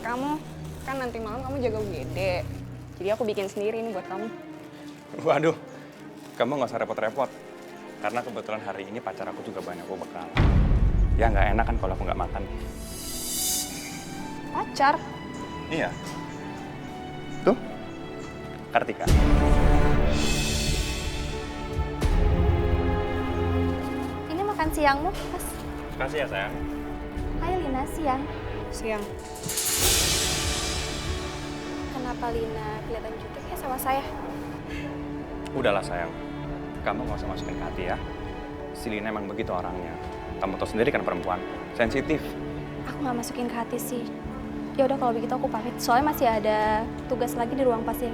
kamu. Kan nanti malam kamu jaga UGD. Jadi aku bikin sendiri nih buat kamu. Waduh, kamu nggak usah repot-repot. Karena kebetulan hari ini pacar aku juga banyak aku bekal. Ya nggak enak kan kalau aku nggak makan. Pacar? Iya. Tuh, Kartika. Ini makan siangmu, Mas. Kasih ya sayang. Hai Lina, siang. Siang. Kenapa Lina kelihatan jutek ya sama saya? Udahlah sayang, kamu nggak usah masukin ke hati ya. Si Lina emang begitu orangnya. Kamu tahu sendiri kan perempuan, sensitif. Aku nggak masukin ke hati sih. Ya udah kalau begitu aku pamit. Soalnya masih ada tugas lagi di ruang pasien.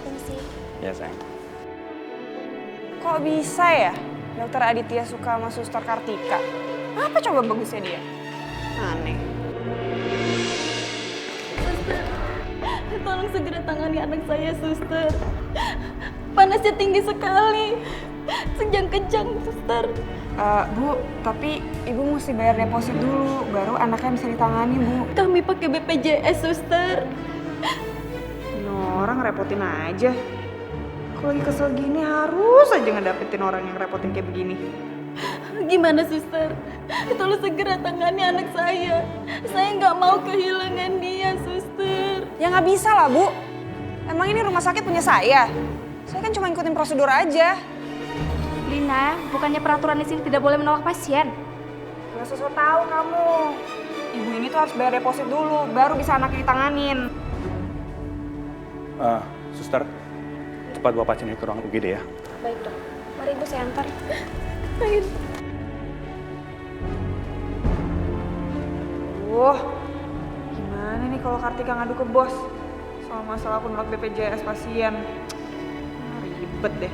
Permisi. Ya sayang. Kok bisa ya Dokter Aditya suka sama Suster Kartika? Apa coba bagusnya dia? Aneh. Tolong segera tangani anak saya, Suster. Panasnya tinggi sekali. Kejang-kejang, Suster. Bu, tapi Ibu mesti bayar deposit dulu, baru anaknya bisa ditangani, Bu. Kami pakai BPJS, Suster. Ini orang repotin aja. Kalau lagi kesel gini harus aja ngedapetin orang yang repotin kayak begini. Gimana, Suster? Tolong segera tangani anak saya. Saya nggak mau kehilangan dia, Suster. Ya nggak bisa lah, Bu. Emang ini rumah sakit punya saya? Saya kan cuma ngikutin prosedur aja. Lina, bukannya peraturan di sini tidak boleh menolak pasien. Nggak sesuai tahu kamu. Ibu ini tuh harus bayar deposit dulu, baru bisa anaknya ditanganin. Suster, cepat bawa pasien ini ke ruang UGD ya. Baik, Dok. Mari Ibu saya antar. Gimana nih kalau Kartika ngadu ke bos? Soal masalah aku nolak BPJS pasien. Ribet deh.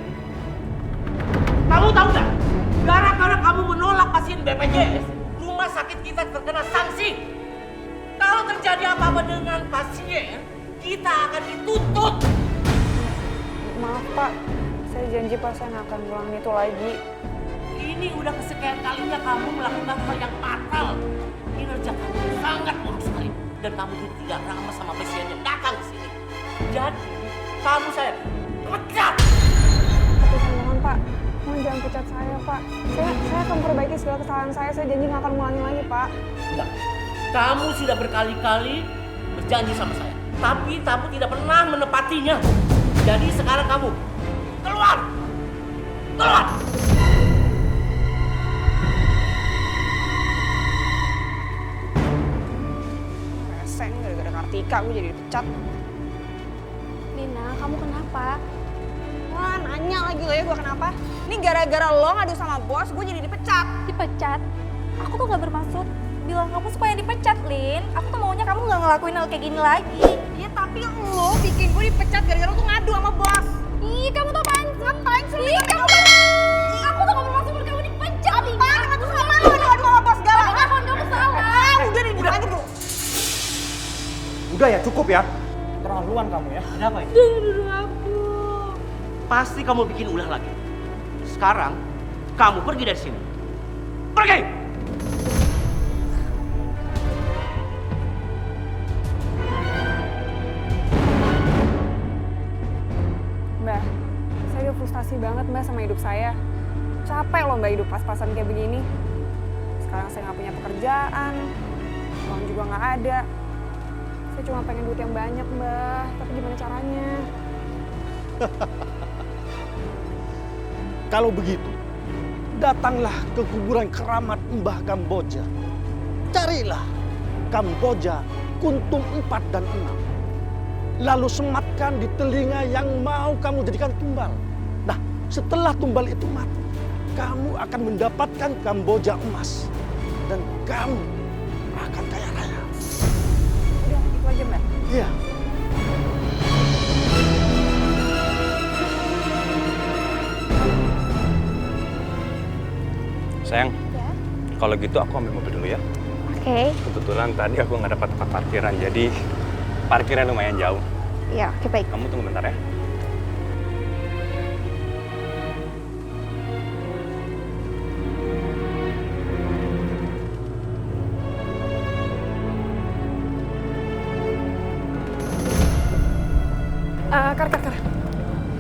Kamu tahu nggak? Gara-gara kamu menolak pasien BPJS, rumah sakit kita terkena sanksi. Kalau terjadi apa-apa dengan pasien, kita akan dituntut. Maaf Pak, saya janji Pak saya nggak akan ngulangin itu lagi. Ini udah kesekian kalinya kamu melakukan hal yang fatal. Kinerja kamu sangat buruk sekali. Dan kamu tidak ramah sama pasien yang datang ke sini. Jadi, kamu saya pecat. Tapi saya mohon Pak, mohon jangan pecat saya Pak. Saya akan perbaiki segala kesalahan saya janji nggak akan ngulangin lagi Pak. Enggak. Kamu sudah berkali-kali berjanji sama saya. Tapi kamu tidak pernah menepatinya. Jadi sekarang kamu keluar! Keluar! Reseng gara-gara Kartika gue jadi dipecat. Lina, kamu kenapa? Wah nanya lagi lo ya gue kenapa? Ini gara-gara lo ngadu sama bos gue jadi dipecat. Dipecat? Aku tuh gak bermaksud bilang kamu supaya dipecat, Lin. Aku tuh maunya kamu gak ngelakuin hal kayak gini lagi. Ya tapi lo bikin gue dipecat gara-gara lo tuh ngadu sama bos. Ih, kamu tuh apaan? Ngapain sih? Ih, kamu aku tuh gak bermaksud buat kamu dipecat, Lina. Apaan ngadu sama lo ngadu sama bos segala? Apaan kamu salah? Udah nih dibilangin tuh. Udah ya, cukup ya. Terlaluan kamu ya. Ada apa ya? Pasti kamu bikin ulah lagi. Sekarang, kamu pergi dari sini. Pergi! Mbak, saya udah frustasi banget Mbak sama hidup saya. Capek loh Mbak hidup pas-pasan kayak begini. Sekarang saya nggak punya pekerjaan, uang juga nggak ada. Saya cuma pengen duit yang banyak Mbak, tapi gimana caranya? Kalau begitu, datanglah ke kuburan keramat Mbah Kamboja. Carilah Kamboja kuntum 4 dan 6. Lalu sematkan di telinga yang mau kamu jadikan tumbal. Nah, setelah tumbal itu mati, kamu akan mendapatkan Kamboja emas. Dan kamu akan kaya raya. Udah, itu aja Mbak. Iya. Sayang, Ya. kalau gitu aku ambil mobil dulu ya. Oke. Kebetulan tadi aku nggak dapat tempat parkiran, jadi parkirnya lumayan jauh. Ya, oke baik. Kamu tunggu bentar ya. Kar.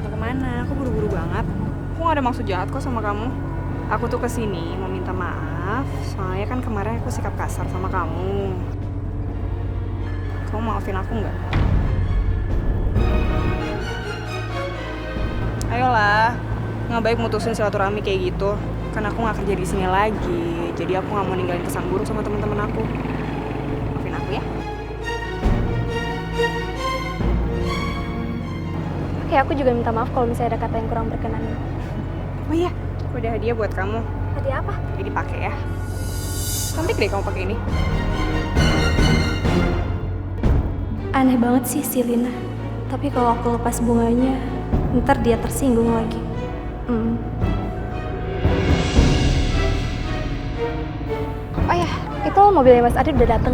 Mau kemana? Aku buru-buru banget. Aku gak ada maksud jahat kok sama kamu. Aku tuh kesini mau minta maaf, soalnya kan kemarin aku sikap kasar sama kamu. Kamu maafin aku nggak? Ayolah, nggak baik mutusin silaturahmi kayak gitu. Kan aku nggak kerja di sini lagi, jadi aku nggak mau ninggalin kesan buruk sama teman-teman aku. Maafin aku ya. Oke, aku juga minta maaf kalau misalnya ada kata yang kurang berkenan. Oh iya, aku ada hadiah buat kamu. Hadiah apa? Jadi pakai ya. Cantik deh kamu pakai ini. Aneh banget sih si Lina. Tapi kalau aku lepas bunganya, ntar dia tersinggung lagi. Oh ya, itu mobilnya Mas Adit udah dateng.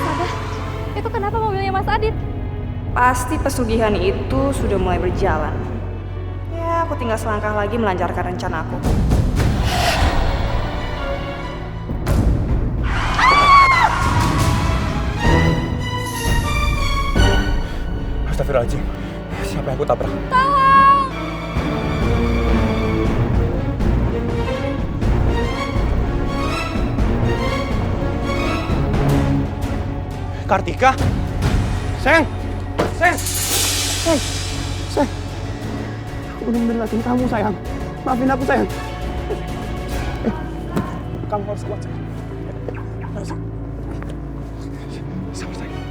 Sadah, itu kenapa mobilnya Mas Adit? Pasti pesugihan itu sudah mulai berjalan. Ya, aku tinggal selangkah lagi melancarkan rencana aku. Astagfirullahaladzim, siapa yang aku tabrak? Kartika? Sayang! Aku benar-benar lakuin kamu, sayang. Maafin aku, sayang. Kamu harus kuat, sayang. Harus. Sama sayang.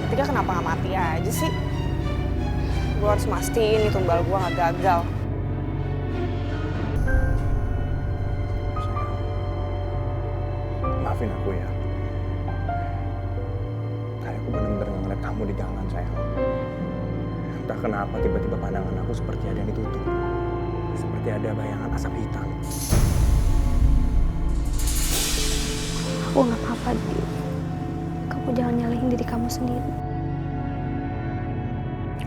Ketika kenapa nggak mati aja sih? Gue harus mastiin nih tumbal gue nggak gagal. Maafin aku ya. Tadi aku benar-benar ngeliat kamu di jalan, sayang. Entah kenapa tiba-tiba pandangan aku seperti ada yang ditutup. Seperti ada bayangan asap hitam. Aku nggak apa-apa, Dit. Kamu jangan nyalahin diri kamu sendiri.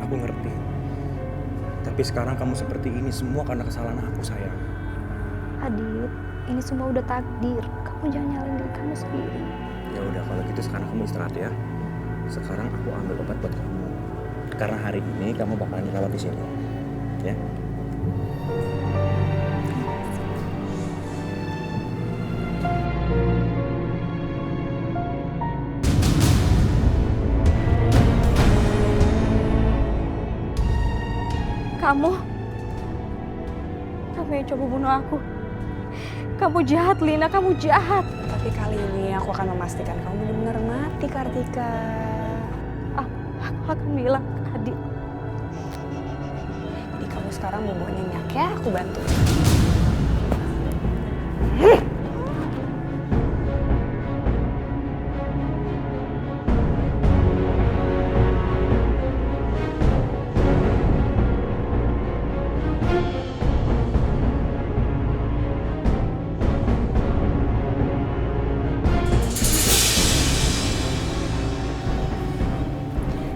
Aku ngerti. Tapi sekarang kamu seperti ini semua karena kesalahan aku, sayang. Adit, ini semua udah takdir. Kamu jangan nyalahin diri kamu sendiri. Ya udah kalau gitu sekarang kamu istirahat ya. Sekarang aku ambil obat buat kamu. Karena hari ini kamu bakalan dirawat di sini. Ya. Kamu yang coba bunuh aku. Kamu jahat, Lina. Kamu jahat. Tapi kali ini aku akan memastikan kamu benar-benar mati, Kartika. Aku akan bilang ke Adit. Jadi kamu sekarang mau bawa minyak ya, aku bantu.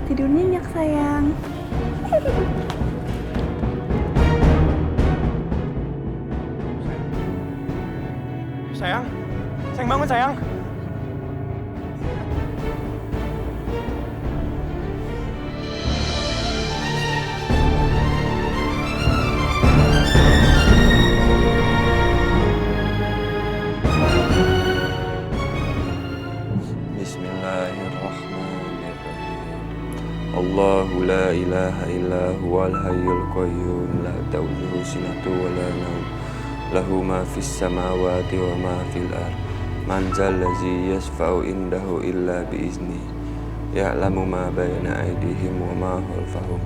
Tidur nyenyak, sayang. Sayang, bangun sayang. Bismillahirrahmanirrahim. Allahu la ilaha illa huwal hayyul qayyum la ta'khudhuhu sinatun wa la nawm. Lahu ma fis samawati wa ma fil ard. Man zal ladzi yashfa'u indahu illa bi izni. Ya'lamu ma bayna aydihim wa ma khalfahum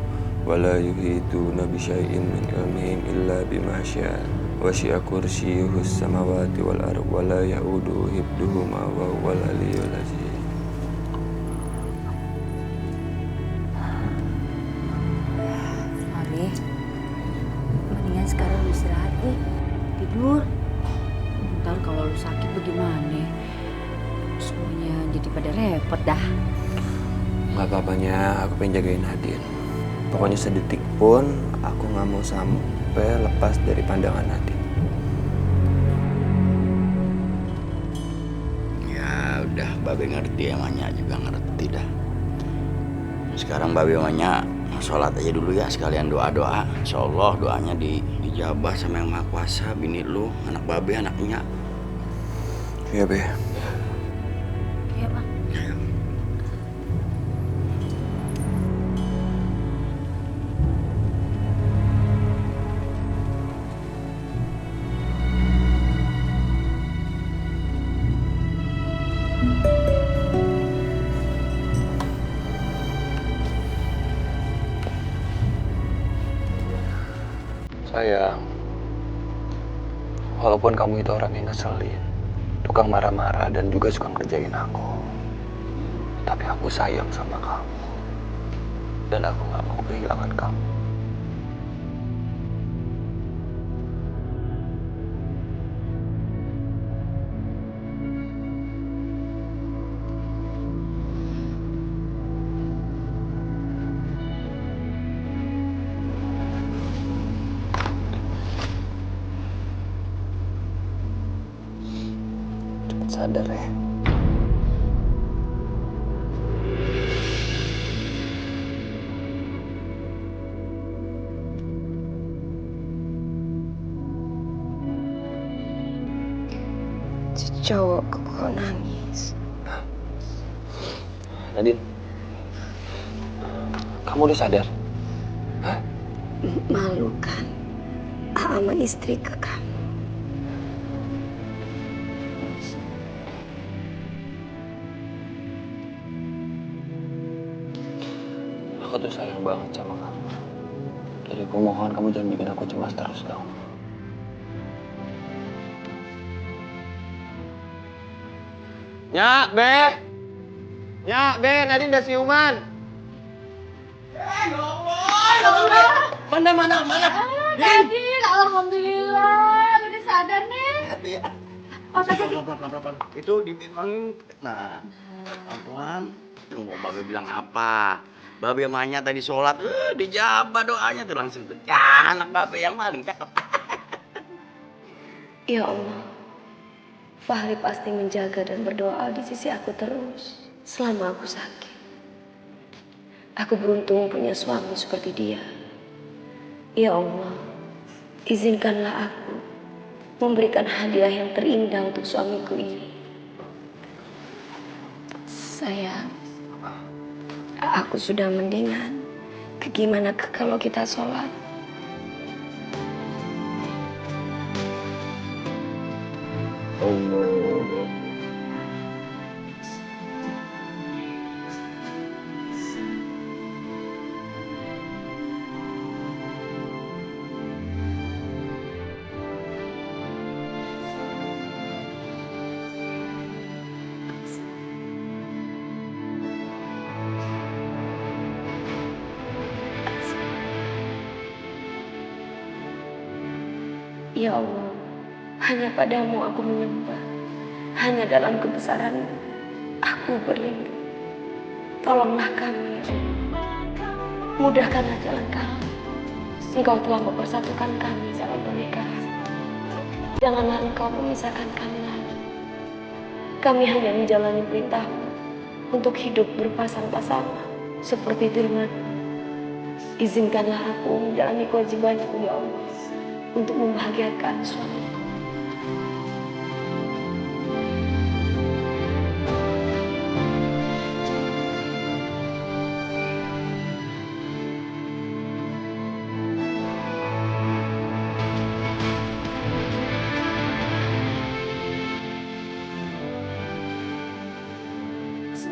wa la yuhituna bi syai'in min ilmihim illa bima syaa. Wasi'a kursiyyuhu samawati wal ard wa la ya'uduhu hifdhuhuma wa huwal aliyyul azim. Mami, mendingan sekarang lu istirahat nih. Tidur. Ntar kalau lu sakit bagaimana? Semuanya jadi pada repot dah. Gak apa-apanya, aku pengen jagain Nadine. Pokoknya sedetik pun aku gak mau sampai lepas dari pandangan Nadine. Babe ngerti, emangnya juga ngerti dah. Sekarang Babe emangnya sholat aja dulu ya, sekalian doa-doa. Insya Allah doanya dijabah sama yang Maha Kuasa. Bini lu, anak Babe, anaknya. Iya, Be. Iya, Bang. Sayang, walaupun kamu itu orang yang ngeselin, tukang marah-marah dan juga suka ngerjain aku, tapi aku sayang sama kamu. Dan aku gak mau kehilangan kamu. Cepet sadar ya. Cowok kok nangis. Nadine, kamu udah sadar? Malu kan sama istri ke kamu. Aku tuh sayang banget sama kamu. Jadi aku mohon kamu jangan bikin aku cemas terus dong. Nyak, Be! Nyak, Be, Nadine udah siuman. Mana? Nadine, alhamdulillah, udah sadar nih. Itu dibilang, nah, pelan-pelan. Tunggu Babe bilang apa? Babe emangnya tadi sholat, dijabah doanya tuh langsung tuh. Ya, anak Babe yang paling cakep. Ya Allah, Fahri pasti menjaga dan berdoa di sisi aku terus selama aku sakit. Aku beruntung punya suami seperti dia. Ya Allah, izinkanlah aku memberikan hadiah yang terindah untuk suamiku ini. Sayang, aku sudah mendingan. Gimana kalau kita sholat? Ya Allah, hanya padamu aku menyembah. Hanya dalam kebesaran aku berlindung. Tolonglah kami, ya Allah. Mudahkanlah jalan kami. Engkau telah mempersatukan kami dalam pernikahan. Janganlah Engkau memisahkan kami lagi. Kami hanya menjalani perintahmu untuk hidup berpasang-pasangan seperti firman. Izinkanlah aku menjalani kewajibanku, ya Allah, untuk membahagiakan suamiku.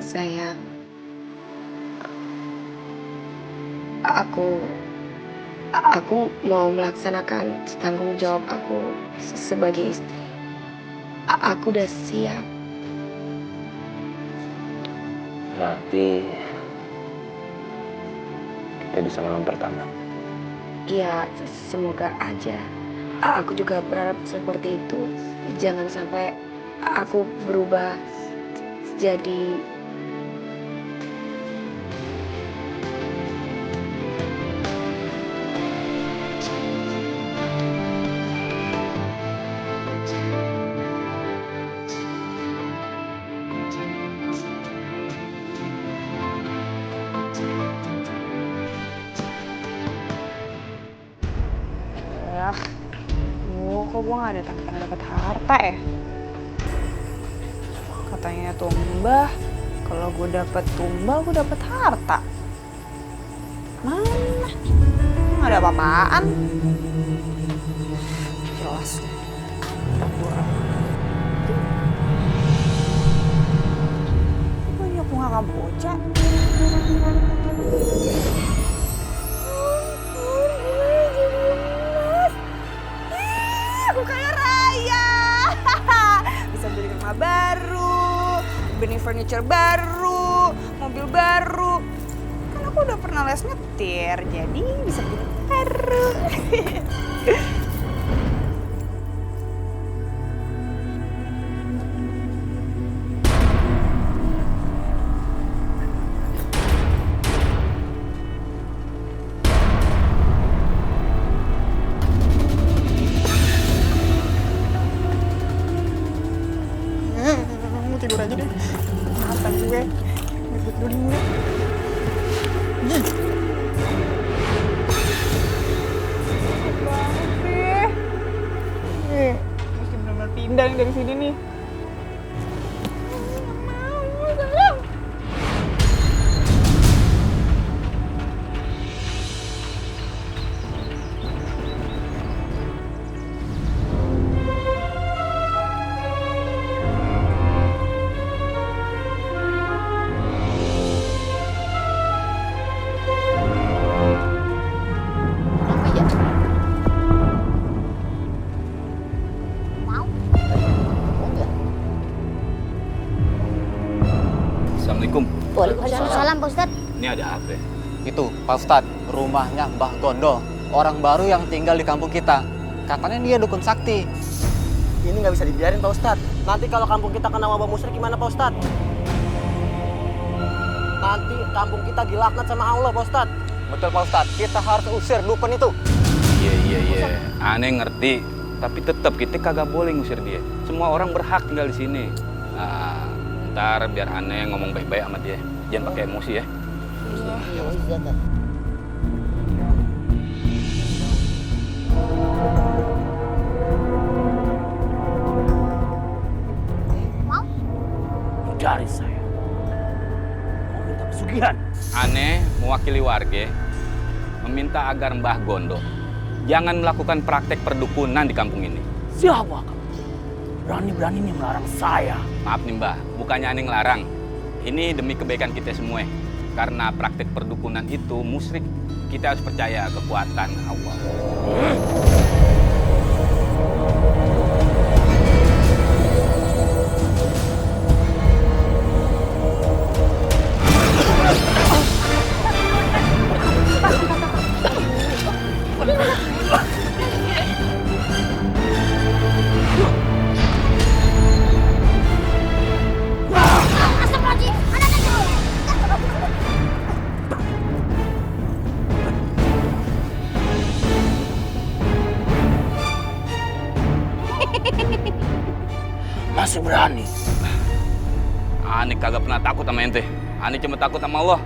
Sayang, aku mau melaksanakan tanggung jawab aku sebagai istri. Aku udah siap. Nanti kita bisa malam pertama. Ya, semoga aja. Aku juga berharap seperti itu. Jangan sampai aku berubah jadi ya. Kok gue gak ada tanda dapat harta ya? Katanya tumbah, kalau gue dapet tumbal gue dapet harta. Mana? Gak ada apa-apaan. Jelas. Banyak bunga kamboja. Aku kaya raya. Bisa beli rumah baru, beli furniture baru, mobil baru. Kan aku udah pernah les nyetir, jadi bisa beli baru. Tidur aja deh. Mata gue. Ngikut dunia. Banget sih. Nih, mesti benar-benar pindah nih dari sini nih. Assalamualaikum. Waalaikumsalam Pak Ustadz. Ini ada apa? Itu, Pak Ustadz, rumahnya Mbah Gondo. Orang baru yang tinggal di kampung kita. Katanya dia dukun sakti. Ini nggak bisa dibiarin Pak Ustadz. Nanti kalau kampung kita kena wabah musyrik gimana Pak Ustadz? Nanti kampung kita dilaknat sama Allah Pak Ustadz. Betul Pak Ustadz, kita harus usir dukun itu. Iya. Aneh ngerti. Tapi tetap kita kagak boleh ngusir dia. Semua orang berhak tinggal di sini. Nah, ntar biar aneh ngomong baik-baik sama dia. Jangan pakai emosi ya. Dari saya mau minta pesugihan. Aneh mewakili warga meminta agar Mbah Gondo jangan melakukan praktek perdukunan di kampung ini. Siapa kamu? Berani-beraninya melarang saya. Maaf nih Mbah, bukannya aneh ngelarang. Ini demi kebaikan kita semua. Karena praktek perdukunan itu musyrik. Kita harus percaya kekuatan Allah. Masih berani? Aneh kagak pernah takut sama ente. Aneh cuma takut sama Allah.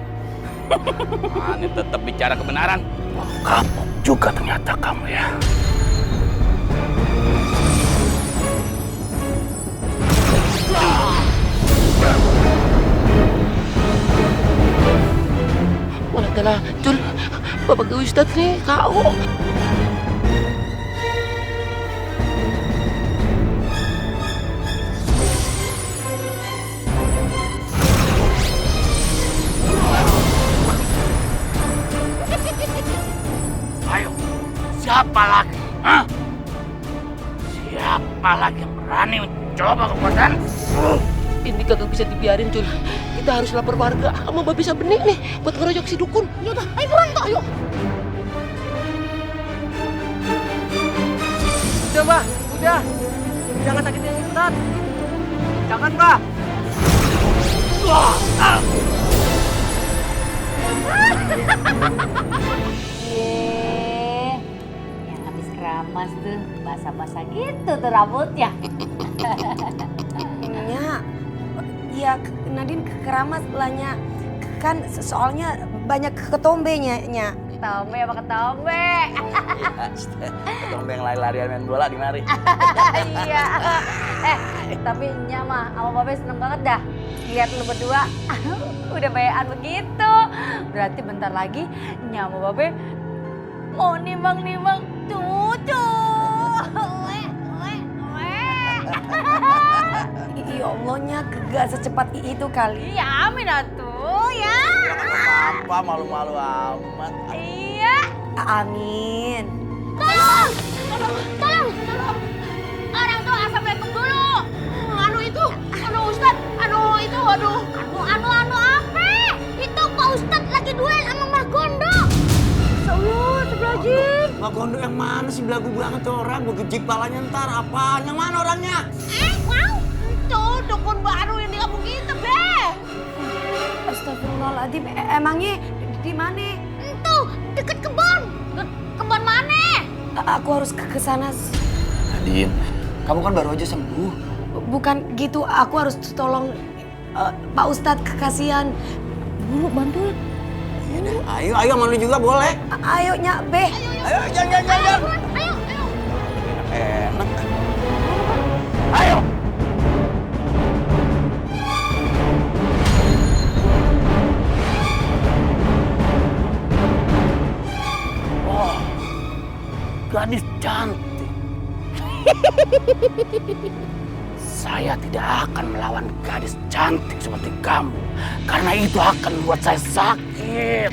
Aneh tetap bicara kebenaran. Kamu juga ternyata kamu ya. Walau telah, Jul, Bapak ke Ustadz nih, kau. Ayo, siapa lagi? Hah? Siapa lagi yang berani mencoba kekuatan? Ini kagak bisa dibiarin, Jul. Kita harus lapor warga sama Babi Sabeni nih buat ngeroyok si dukun. Yaudah, ayo buruan toh, ayo. Udah, Mbak. Udah. Jangan sakitin Ustadz. Jangan, Mbak. Yang habis keramas tuh, basah-basah gitu tuh rambutnya. Ya, Nadine keramas lahnya. Kan soalnya banyak ketombenya. ketombe apa ketombe? Ketombe yang lari-larian main bola di mari. Iya. Tapi Nya mah sama Babe seneng banget dah lihat lu berdua udah bayan begitu. Berarti bentar lagi Nya sama Babe mau nimbang-nimbang cucu. Ya Allahnya gak secepat itu kali. Iya, amin atuh ya. Apa malu-malu amat. Iya. Amin. Tolong! Orang tuh assalamualaikum dulu. Anu itu, Ustad. Anu apa? Itu Pak Ustad lagi duel sama Mbah Gondo. Allah, seblajin. Mbak Gondo yang mana sih, belagu banget tuh orang. Gue gejik palanya ntar. Apaan? Yang mana orangnya? Wow. Tuh, dukun baru yang di kampung kita, Be. Astagfirullahaladzim, emangnya di mana? Tuh, deket kebun. Kebun mana? Aku harus ke sana. Nadine, kamu kan baru aja sembuh. Bukan gitu, aku harus tolong Pak Ustadz, kasihan. Bu, bantu. Ayo, sama lu juga boleh. Ayo, Nya, Be. Ayo, jangan. Ayo. Enak. Ayo. Oh, gadis cantik. Saya tidak akan melawan gadis cantik seperti kamu. Karena itu akan membuat saya sakit.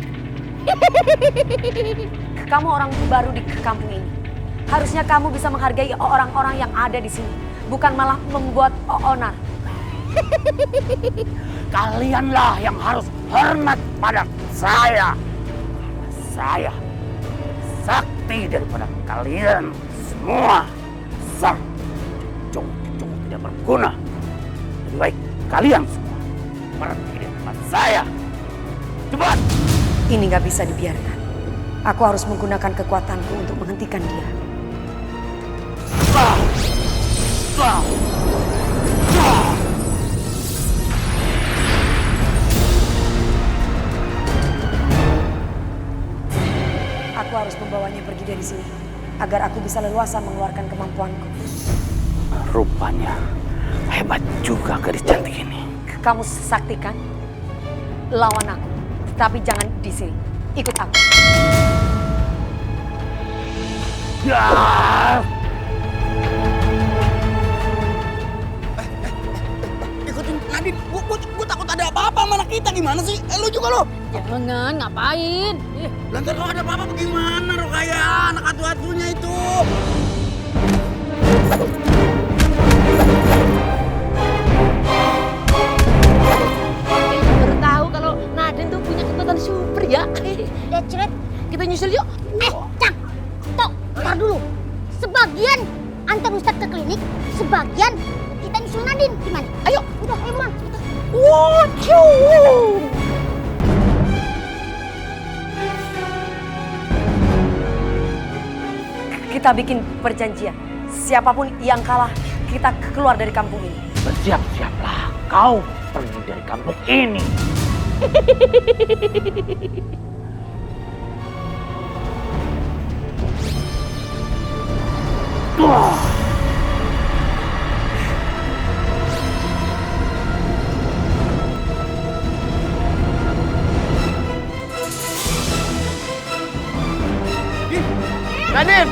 Kamu orang baru di kampung ini. Harusnya kamu bisa menghargai orang-orang yang ada di sini. Bukan malah membuat onar. Kalianlah yang harus hormat pada saya. Saya sakti daripada kalian semua. Sang cucung tidak berguna. Lebih baik kalian semua pergi dari tempat saya. Cepat! Ini gak bisa dibiarkan. Aku harus menggunakan kekuatanku untuk menghentikan dia. Aku harus membawanya pergi dari sini agar aku bisa leluasa mengeluarkan kemampuanku. Rupanya hebat juga gadis cantik ini. Kamu saktikan, lawan aku, tapi jangan di sini. Ikut aku. Ya. Ikutin Nadine. Gue takut ada apa-apa sama anak kita. Gimana sih? Lu juga lo. Jangan, ngapain? Lantar kalau ada apa-apa bagaimana Rokaya? Anak atu-atunya itu. Baru tahu kalau Nadine tuh punya kekuatan super ya. Ya, Cret. Kita nyusul yuk. Cak. Tok, tar dulu. Sebagian antar Ustadz ke klinik, sebagian kita nyusul Nadine. Gimana? Ayo, udah, ayo buruan. Kita bikin perjanjian. Siapapun yang kalah, kita keluar dari kampung ini. Bersiap-siaplah. Kau pergi dari kampung ini. Nadine!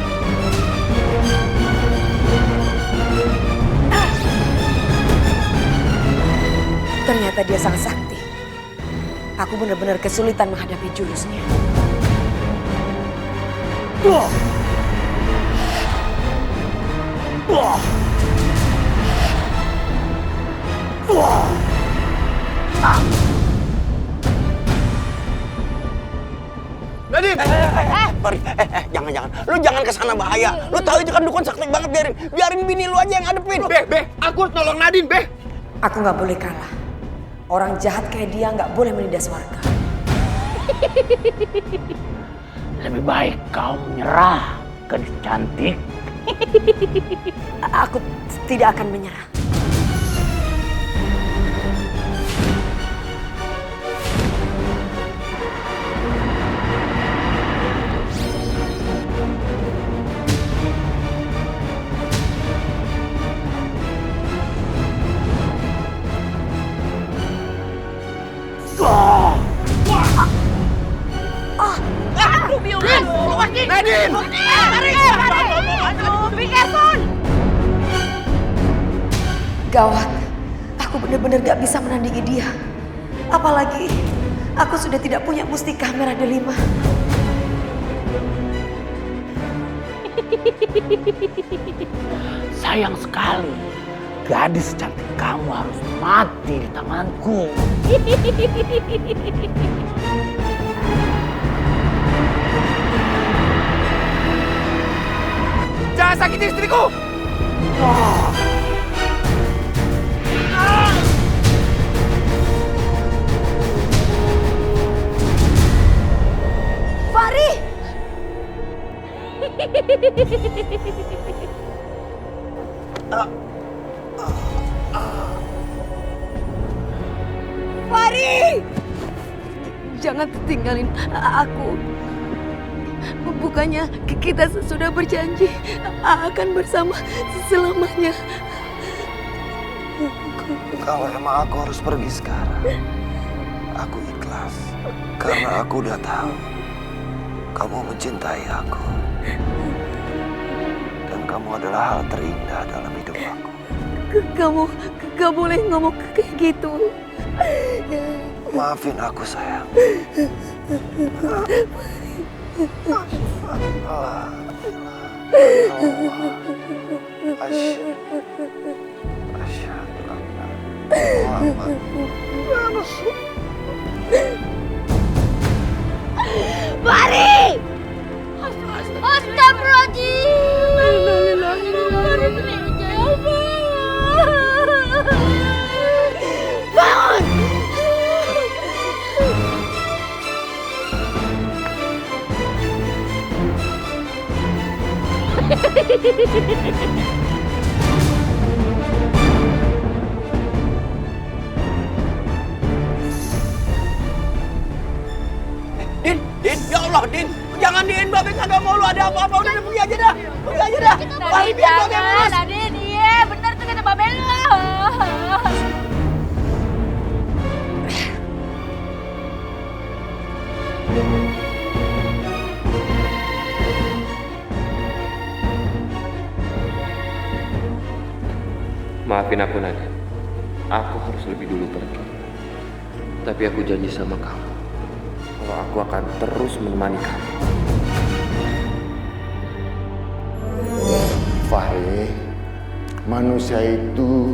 Ternyata dia sangat sakti. Aku benar-benar kesulitan menghadapi jurusnya. Nadine! Jangan. Lu jangan kesana bahaya. Lu tahu itu kan dukun sakti banget, biarin bini lu aja yang ngadepin. Be, aku harus nolong Nadine, Be. Aku nggak boleh kalah. Orang jahat kayak dia nggak boleh menindas warga. Lebih baik kau menyerah, gadis cantik. Aku tidak akan menyerah. Gawat, aku benar-benar gak bisa menandingi dia. Apalagi aku sudah tidak punya mustika merah delima. Sayang sekali, gadis cantik kamu harus mati di tanganku. Jangan sakiti istriku! Fahri! Fahri! Jangan tinggalin aku. Bukannya kita sudah berjanji akan bersama selamanya. Kalau emang aku harus pergi sekarang, aku ikhlas. Karena aku udah tahu kamu mencintai aku. Dan kamu adalah hal terindah dalam hidup aku. Kamu gak boleh ngomong kayak gitu. Maafin aku, sayang. Fahri! Bangun! Din, ya Allah, Din. Jangan Din, Babe kagak mau lu ada apa-apa. Udah pergi aja dah. Pergi aja dah. Fahri biar Babe ngurus. Nadine, iya bener tuh kata Babe lu. Maafin aku, Nadia. Aku harus lebih dulu pergi. Tapi aku janji sama kamu, kalau aku akan terus menemani kamu. Fahri, manusia itu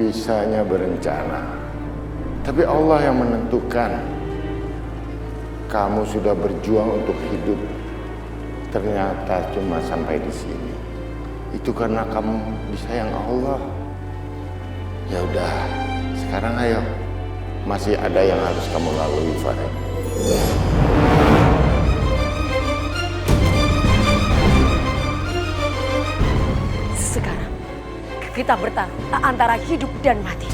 bisanya berencana. Tapi Allah yang menentukan. Kamu sudah berjuang untuk hidup. Ternyata cuma sampai di sini. Itu karena kamu disayang Allah. Ya udah, sekarang ayo. Masih ada yang harus kamu lalui, Fahri. Sekarang kita bertarung antara hidup dan mati.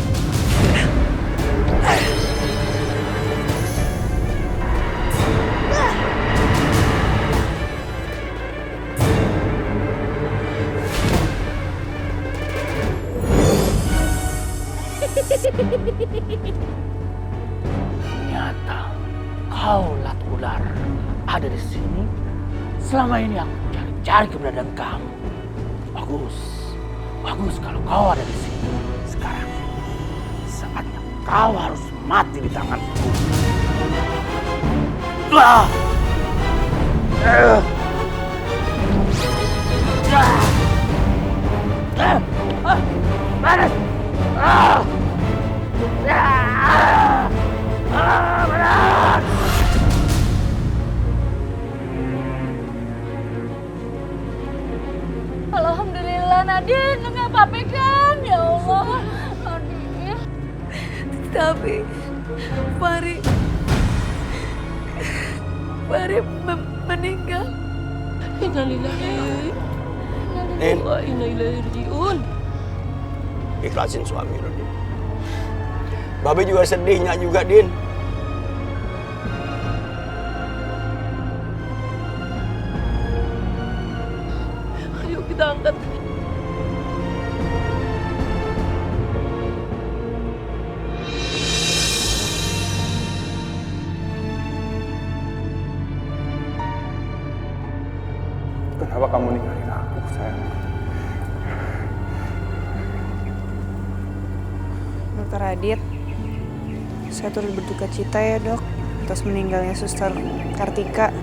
Ternyata kau lat ular ada di sini. Selama ini aku cari-cari keberadaan kamu. Bagus kalau kau ada di sini. Sekarang saatnya kau harus mati di tanganku. Panas! Alhamdulillah Nadine, lu nggak apa-apa kan? Ya Allah, Nadine. Tapi Fahri meninggal. Innalillahi wa inna ilaihi raji'un. Ikhlasin suami lu, Din. Babe juga sedihnya juga, Din. Ayo kita angkat. Kenapa kamu ninggalin aku, sayang? Dr. Adit, saya turut berduka cita ya dok atas meninggalnya Suster Kartika.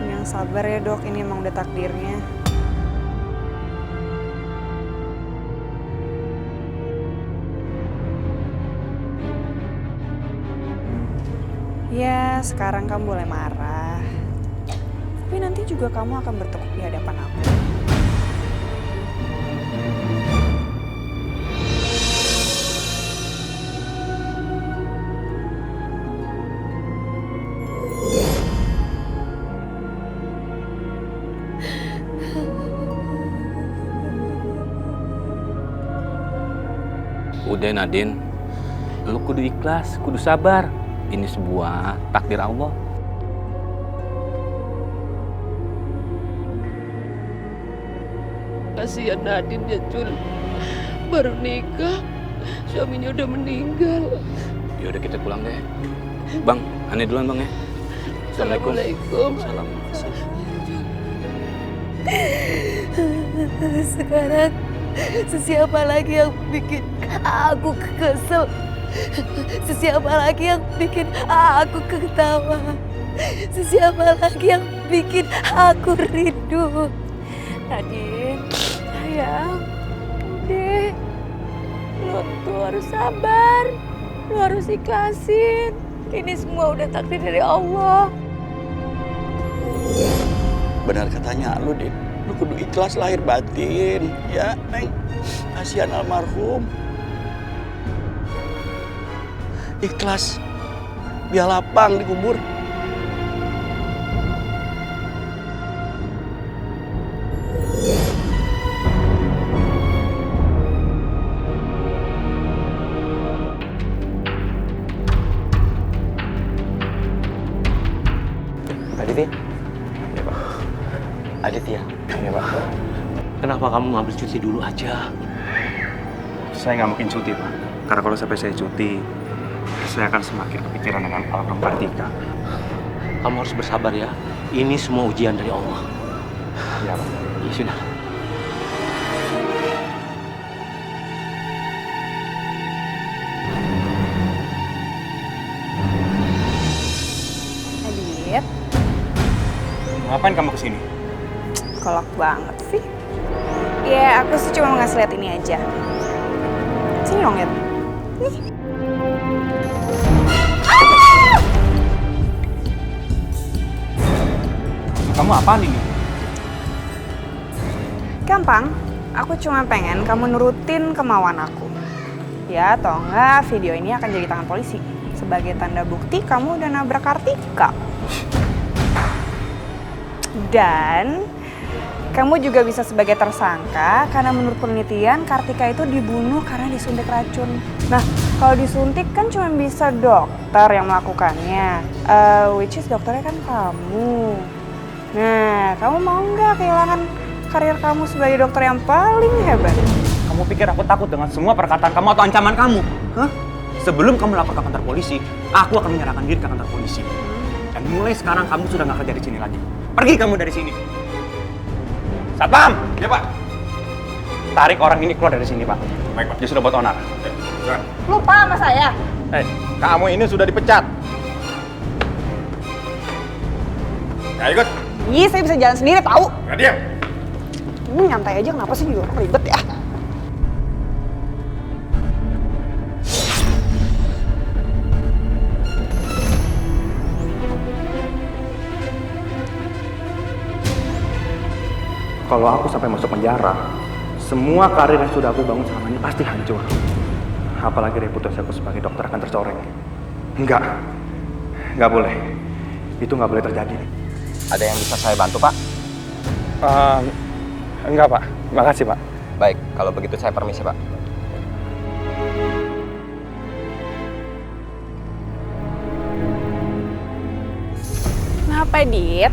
Yang sabar ya dok, ini emang udah takdirnya. Ya, sekarang kamu boleh marah. Tapi nanti juga kamu akan bertekuk di hadapan aku. Udah Nadine, lu kudu ikhlas, kudu sabar. Ini sebuah takdir Allah. Kasihan Nadine ya Jul, baru nikah, suaminya udah meninggal. Ya udah kita pulang deh. Bang, aneh duluan bang ya. Assalamualaikum. Sekarang siapa lagi yang bikin aku kesel? Siapa lagi yang bikin aku ketawa? Siapa lagi yang bikin aku rindu? Nadine, sayang, udah. Lo tuh harus sabar, lo harus ikhlasin. Ini semua udah takdir dari Allah. Benar katanya lu, Din. Lu kudu ikhlas lahir batin. Ya, Neng. Kasihan almarhum. Ikhlas. Biar lapang dikubur. Aditya? Ya Pak. Aditya? Ya Pak. Kenapa kamu ngambil cuti dulu aja? Saya nggak mungkin cuti, Pak. Karena kalau sampai saya cuti, saya akan semakin kepikiran dengan almarhum Kartika. Kamu harus bersabar ya. Ini semua ujian dari Allah. Ya Pak. Ya sudah. Adit, Ngapain kamu kesini? kolak banget sih. Ya, aku sih cuma ngasih lihat ini aja. Sini dong, lihat. Nih. Kamu apaan ini? Gampang, aku cuma pengen kamu nurutin kemauan aku. Ya, atau enggak video ini akan jadi tangan polisi. Sebagai tanda bukti kamu udah nabrak Kartika. Dan kamu juga bisa sebagai tersangka karena menurut penelitian Kartika itu dibunuh karena disuntik racun. Nah, kalau disuntik kan cuma bisa dokter yang melakukannya. Which is dokternya kan kamu. Nah, kamu mau nggak kehilangan karir kamu sebagai dokter yang paling hebat? Kamu pikir aku takut dengan semua perkataan kamu atau ancaman kamu? Hah? Sebelum kamu lapor ke kantor polisi, aku akan menyerahkan diri ke kantor polisi. Dan mulai sekarang kamu sudah nggak kerja di sini lagi. Pergi kamu dari sini. Satpam! Ya Pak. Tarik orang ini keluar dari sini Pak. Baik Pak. Dia sudah buat onar. Lupa sama saya. Kamu ini sudah dipecat. Ya ikut. Ih, saya bisa jalan sendiri tahu. Nggak diam. Ini nyantai aja, kenapa sih juga ribet ya? Kalau aku sampai masuk penjara, semua karir yang sudah aku bangun selama ini pasti hancur. Apalagi reputasi aku sebagai dokter akan tercoreng. Nggak boleh. Itu nggak boleh terjadi. Ada yang bisa saya bantu, Pak? Enggak, Pak. Makasih, Pak. Baik, kalau begitu saya permisi, Pak. Kenapa, Dit?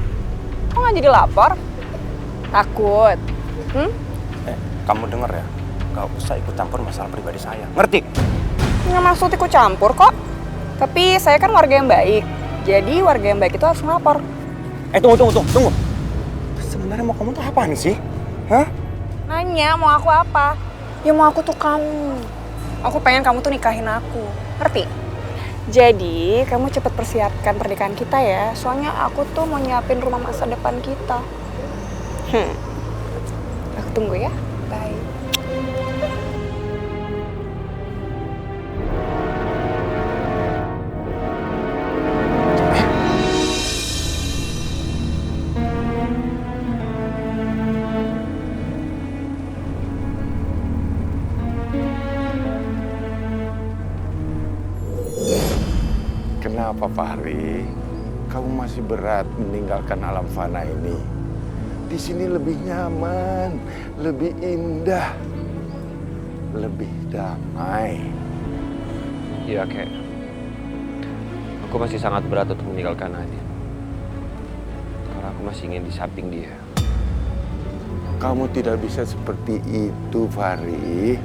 Kok nggak jadi lapor? Takut? Kamu denger ya? Nggak usah ikut campur masalah pribadi saya. Ngerti? Nggak maksud ikut campur kok. Tapi saya kan warga yang baik. Jadi warga yang baik itu harus ngelapor. Tunggu. Sebenarnya mau kamu tuh apaan sih? Hah? Nanya mau aku apa? Ya mau aku tuh kamu. Aku pengen kamu tuh nikahin aku. Ngerti? Jadi kamu cepet persiapkan pernikahan kita ya. Soalnya aku tuh mau nyiapin rumah masa depan kita. Aku tunggu ya. Bye. Kenapa Fahri? Kamu masih berat meninggalkan alam fana ini. Di sini lebih nyaman, lebih indah, lebih damai. Iya, Kek. Aku masih sangat berat untuk meninggalkan Nadine. Karena aku masih ingin di samping dia. Kamu tidak bisa seperti itu, Fahri.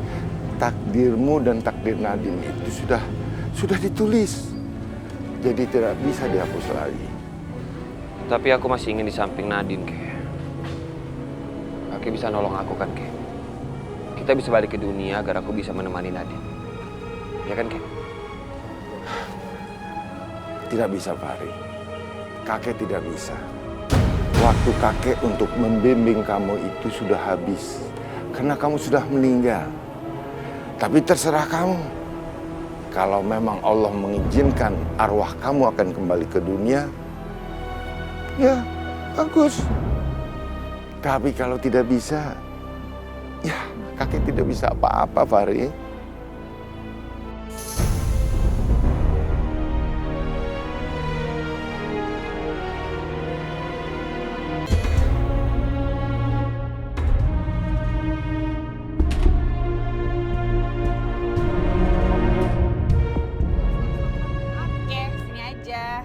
Takdirmu dan takdir Nadine itu sudah ditulis. Jadi tidak bisa dihapus lagi. Tapi aku masih ingin di samping Nadine, Kek. Kakek bisa nolong aku kan, Kek? Kita bisa balik ke dunia agar aku bisa menemani Nadine. Ya kan, Kek? Tidak bisa, Fahri. Kakek tidak bisa. Waktu kakek untuk membimbing kamu itu sudah habis. Karena kamu sudah meninggal. Tapi terserah kamu. Kalau memang Allah mengizinkan arwah kamu akan kembali ke dunia, ya bagus. Tapi kalau tidak bisa, ya kakek tidak bisa apa-apa, Fahri. Oke, sini aja.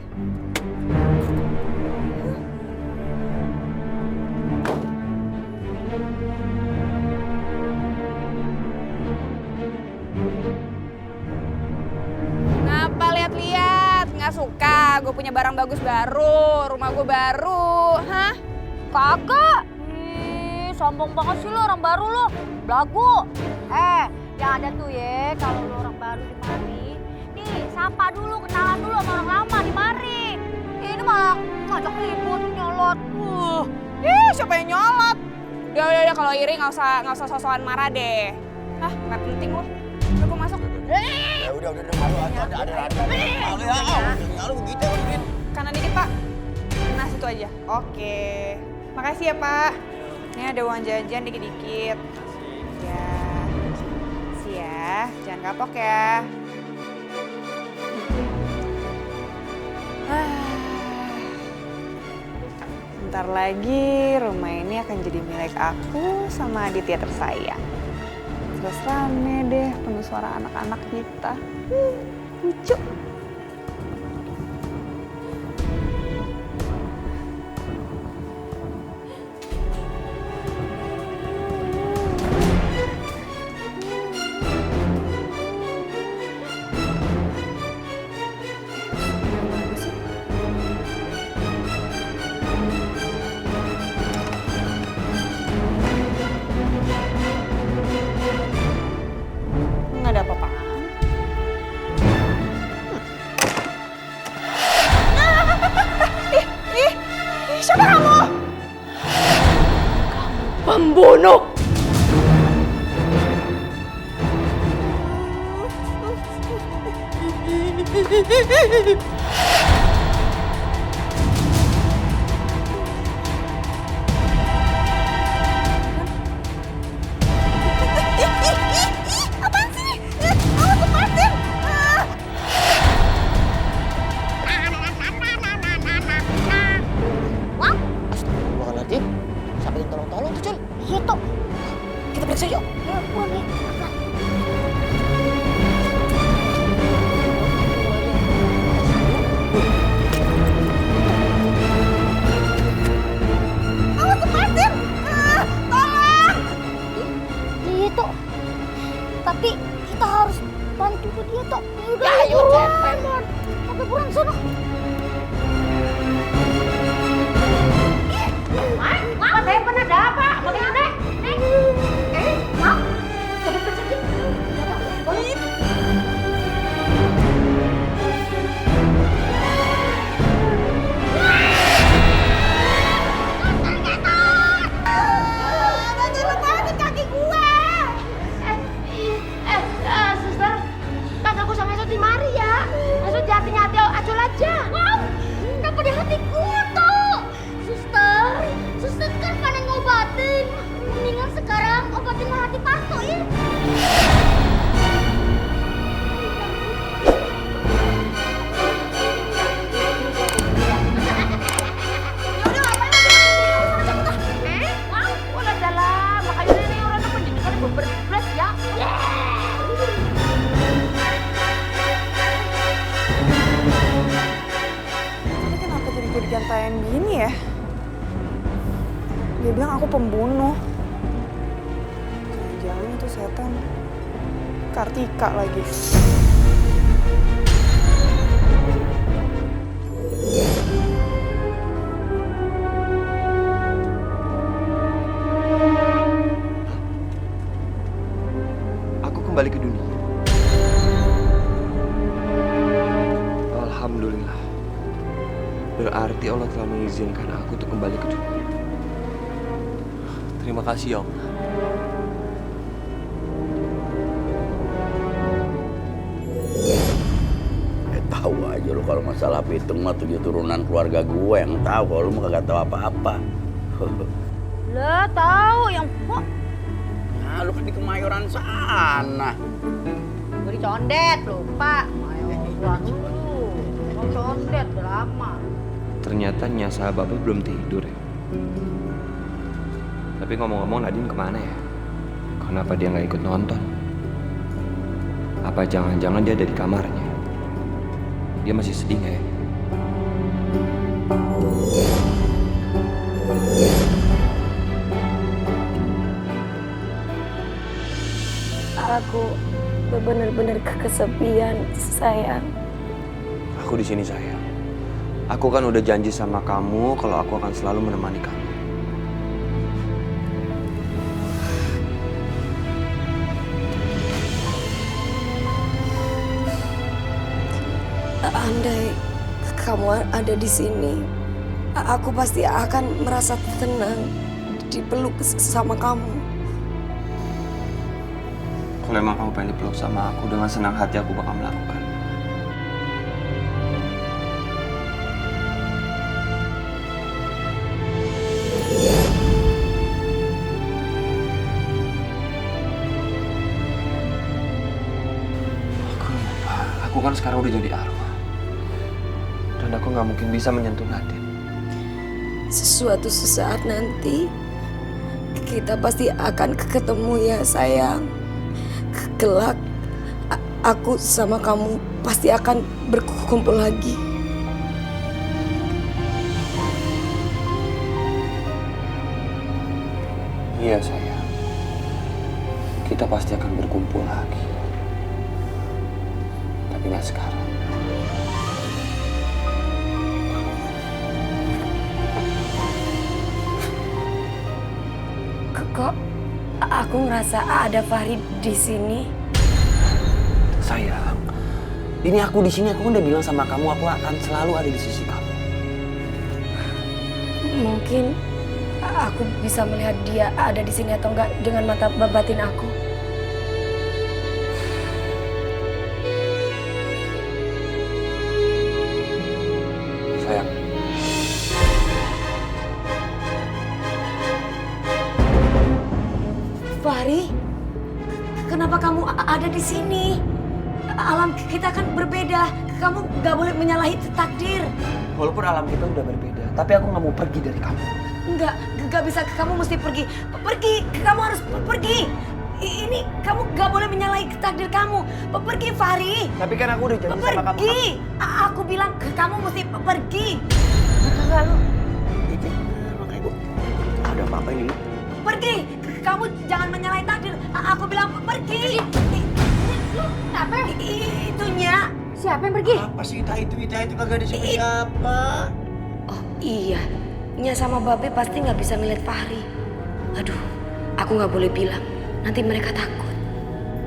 Kenapa lihat-lihat? Nggak suka? Gue punya barang bagus baru, rumah gue baru, hah? Kagak. Ih, sombong banget sih lo orang baru lo. Belagu. Yang ada tuh ya, kalau lo orang baru di mari, nih sapa dulu, kenalan dulu sama orang lama di mari. Ini malah ngajak ribut, nyolot. Siapa yang nyolot? Udah, kalau iri nggak usah sosokan marah deh. Hah, nggak penting lo. Udah, gue masuk. Ya udah malu ada begitu. Kanan dikit, Pak. Nah, situ aja. Oke. Makasih ya, Pak. Ini ada uang jajan dikit-dikit. Ya. Makasih ya. Jangan kapok ya. Bentar lagi rumah ini akan jadi milik aku sama Aditya tersayang. Terus rame deh, penuh suara anak-anak kita. Lucu. Nggak ada apa-apaan. Siapa kamu? Pembunuh! Apaan sih? Awas lepasin! Astagfirullahaladzim. Siapa yang tolong-tolong tuh, Cul? Iya, Tok. Kita periksa yuk. Awas lepasin! Tolong! Iya, Tok. Tapi kita harus bantu ke dia, Tok. Udah, Ayo, cepet. Sampai pulang sana. Apa saya pernah ada apa? Bagaimana? Nih. Mau? dengar hati Parto ya. Tapi kenapa jadi ganti-gantian gini ya? Dia bilang aku pembunuh. Jangan itu setan. Kartika lagi. Aku kembali ke dunia. Alhamdulillah. Berarti Allah telah mengizinkan aku untuk kembali ke dunia. Terima kasih ya Allah. Tahu aja lu kalau masalah pitung mah 7 turunan keluarga gue yang tahu, kalau lu mah kagak tahu apa-apa. Lah tahu yang kok Nah, lu kan di Kemayoran sana. gue dicondet lupa. Mayoran dulu. Mau condet udah lama. Ternyata nyasa Bapak belum tidur ya. Tapi ngomong-ngomong Nadine kemana ya? Kenapa dia nggak ikut nonton? Apa jangan-jangan dia ada di kamarnya? Dia masih sedih nggak ya? Aku benar-benar kesepian, sayang. Aku di sini sayang. Aku kan udah janji sama kamu kalau aku akan selalu menemani kamu. Andai kamu ada di sini, aku pasti akan merasa tenang dipeluk sama kamu. Kalau emang kamu pengen dipeluk sama aku, dengan senang hati aku bakal melakukan. Aku kan sekarang udah jadi arwah. Dan aku nggak mungkin bisa menyentuh Nadine. Suatu saat nanti kita pasti akan ketemu ya sayang. Kelak aku sama kamu pasti akan berkumpul lagi. Iya sayang. Kita pasti akan berkumpul lagi. Tapi nggak sekarang. Kok aku ngerasa ada Farid di sini? Sayang, ini aku di sini. Aku udah bilang sama kamu, aku akan selalu ada di sisi kamu. Mungkin aku bisa melihat dia ada di sini atau enggak dengan mata batin aku. Sayang. Fahri, kenapa kamu ada di sini? Alam kita kan berbeda. Kamu gak boleh menyalahi takdir. Walaupun alam kita udah berbeda, tapi aku nggak mau pergi dari kamu. Enggak bisa. Kamu mesti pergi. Kamu harus pergi. Ini kamu gak boleh menyalahi takdir kamu. Pergi, Fahri. Tapi kan aku udah janji sama kamu. Pergi. Aku bilang kamu mesti pergi. Enggak lu. Makanya gue ada apa-apa ini. Pergi. Kamu jangan menyalahi takdir. Aku bilang pergi. Lu kenapa? Itunya. Siapa yang pergi? Apa sih Ita itu kagak ada siapa? Oh iya. Nya sama Babe pasti nggak bisa ngeliat Fahri. Aduh, aku nggak boleh bilang. Nanti mereka takut.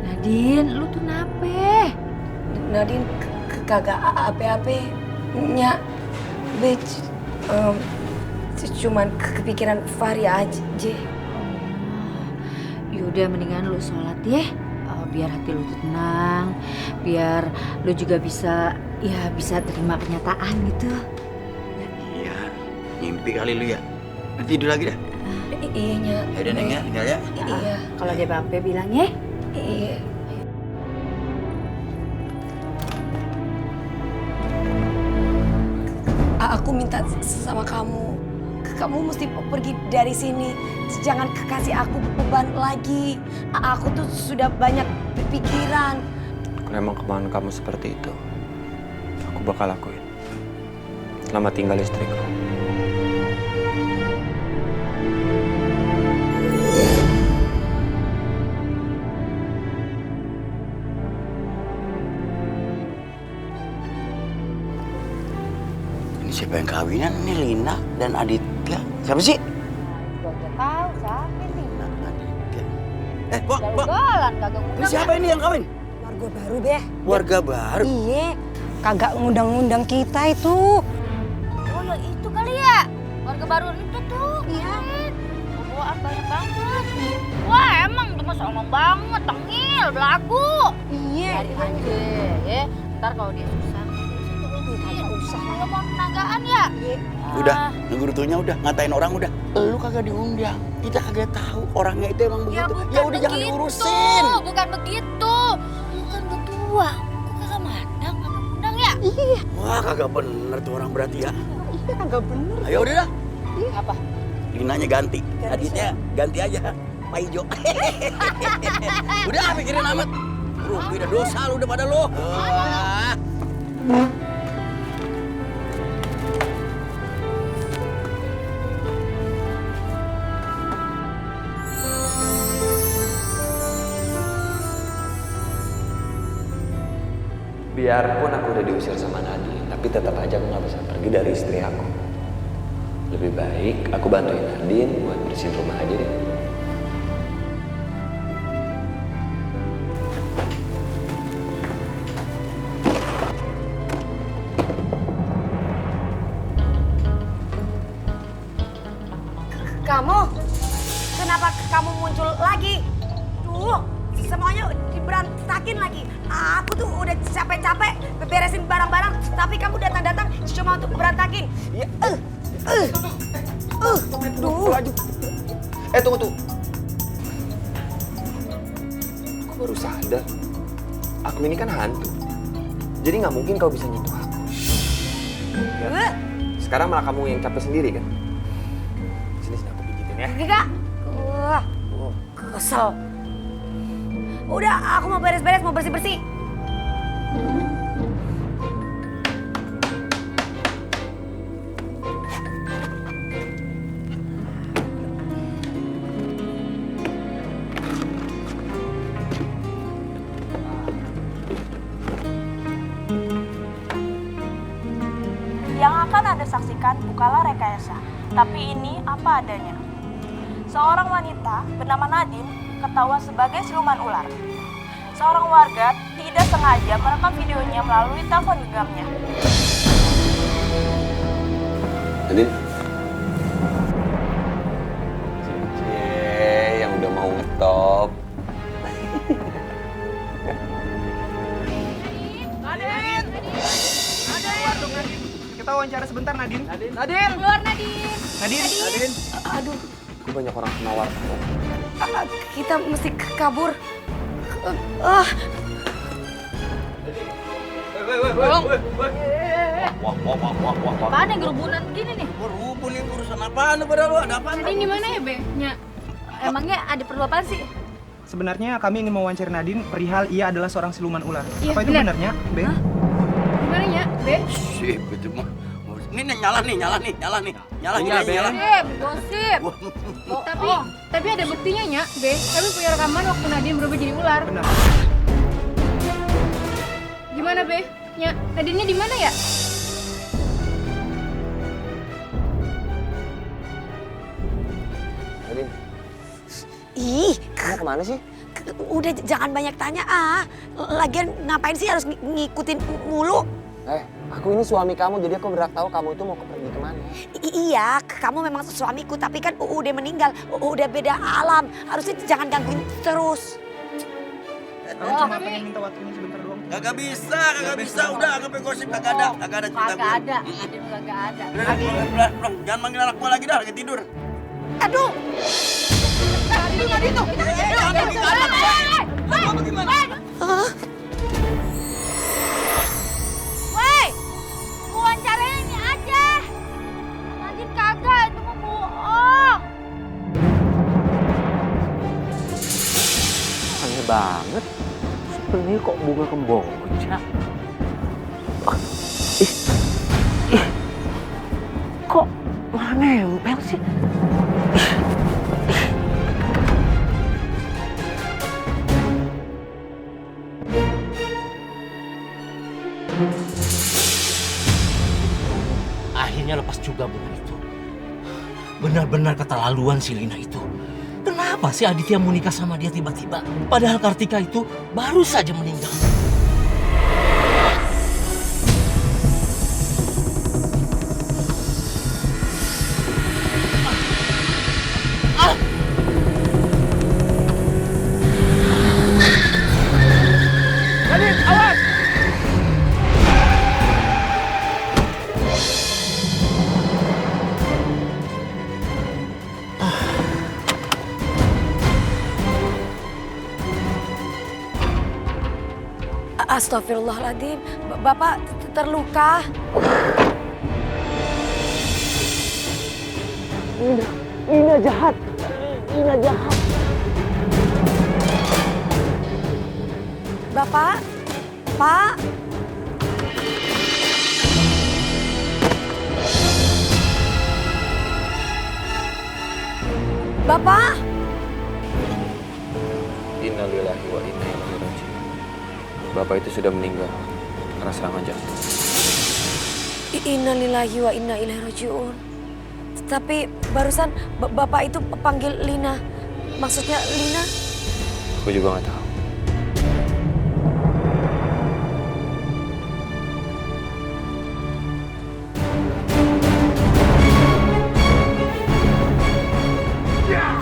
Nadine, lu tuh nape? Nadine kagak ape-ape. Nya, Be, cuman kepikiran Fahri aja. Yaudah mendingan lu sholat ya. Biar hati lu tuh tenang. Biar lu juga bisa terima kenyataan gitu. Iya, mimpi kali lu ya. Tidur lagi dah. Iya, Nya. Ya udah Neng ya, tinggal ya. Iya. Kalau dia bampe bilang ya. Iya. Aku minta sama kamu. Kamu mesti pergi dari sini. Jangan kasih aku beban lagi. Aku tuh sudah banyak pikiran. Kalau emang kemauan kamu seperti itu, aku bakal lakuin. Selamat tinggal istriku. Ini siapa yang kawinan? Ini Lina dan Aditya. Siapa sih? Gua nggak tahu siapa nih. Lina, Aditya. Pok. Jalan kagak Ini siapa ini yang kawin? Warga baru, Beh. Warga baru? Iya. Kagak ngundang-ngundang kita itu. Oh ya itu kali ya. Warga baru itu tuh. Iya. Bawaan banyak banget. Wah emang cuma songong banget, tengil, belagu. Iya. Biarin aja ya. Ntar kalau dia susah. Kagak usah. Nggak mau tenagaan ya? Udah, ngegurutunya udah, ngatain orang udah. Lu kagak diundang. Kita kagak tahu orangnya itu emang begitu. Ya udah jangan diurusin. Bukan begitu. Lu kan ketua. Kok kagak mandang, kagak undang ya? Iya. Wah, kagak bener tuh orang berarti ya. Iya, kagak bener. Ayo udah dah. Apa? Linanya ganti. Aditnya ganti aja. Pak Ijo. Udah pikirin amat. Rugi dah dosa lu udah pada lu. Biarpun aku udah diusir sama Nadine, tapi tetap aja aku nggak bisa pergi dari istri aku. Lebih baik aku bantuin Nadine buat bersihin rumah aja deh. Kamu? Kenapa kamu muncul lagi? Duh, semuanya diberantakin lagi. Aku tuh udah capek-capek beresin barang-barang, tapi kamu datang-datang cuma untuk berantakin. Iya. Duh. Tunggu. Aku baru sadar. Aku ini kan hantu. Jadi nggak mungkin kau bisa nyentuh aku. Ya. Sekarang malah kamu yang capek sendiri kan? Sini aku pijitin ya. Gak. Kesel. Udah, aku mau beres-beres, mau bersih-bersih. Yang akan Anda saksikan bukanlah rekayasa, tapi ini apa adanya. Seorang wanita bernama Nadine ketahuan sebagai siluman ular. Seorang warga tidak sengaja merekam videonya melalui telepon genggamnya. Nadine. Yang udah mau ngetop. Kita wawancara sebentar, Nadine. Nadine! Keluar Nadine! Nadine. Aduh, Banyak orang kena wartawan. kita mesti kabur. Apaan yang gerubunan begini nih? Berhubung nih urusan apaan pada lu? Ada apaan? Ini gimana ya, Be? Emangnya ada perlu apaan sih? Sebenarnya kami ingin mewawancara Nadine perihal ia adalah seorang siluman ular. Iya, Apa itu benar. benarnya, Be? Gimana ya, Be? Sip, itu mah. Ini nyala nih. Nyala Iya, Be. Gosip. Tapi ada buktinya, Nya, Be. Kami punya rekaman waktu Nadine berubah jadi ular. Benar. Gimana, Be? Nya, Nadine-nya di mana ya? Nadine, Ih, kamu kemana sih? udah jangan banyak tanya Lagian ngapain sih harus ngikutin mulu? Aku ini suami kamu, jadi aku berhak tahu kamu itu mau pergi kemana. Iya, kamu memang suamiku, tapi kan udah meninggal, udah beda alam. Harusnya jangan gangguin terus. Kamu cuma pengen minta waktunya sebentar doang. Kagak bisa. Udah anggap gosip kagak ada cerita gue. Kagak ada. Nadine kagak ada. Udah, pulang. Jangan manggil anak gua lagi dah, lagi tidur. Aduh. Woi, wawancaranya ini aja. Nadine kagak, itu mah bohong. Aneh banget. Sebenarnya kok bunga kemboja? Kok malah nempel sih? Akhirnya lepas juga bunga itu. Benar-benar keterlaluan si Lina itu. Kenapa sih Aditya mau nikah sama dia tiba-tiba? Padahal Kartika itu baru saja meninggal. Nadine, awas! Astagfirullahaladzim, Bapak terluka. Ina jahat. Ina jahat. Bapak, Pak. Bapak. Innalillahi wa inna ilaihi raji'un. Bapak itu sudah meninggal karena serangan jantung. Innalillahi wa inna ilaihi raji'un. Tapi barusan Bapak itu panggil Lina. Maksudnya Lina? Aku juga nggak tahu. Yeah!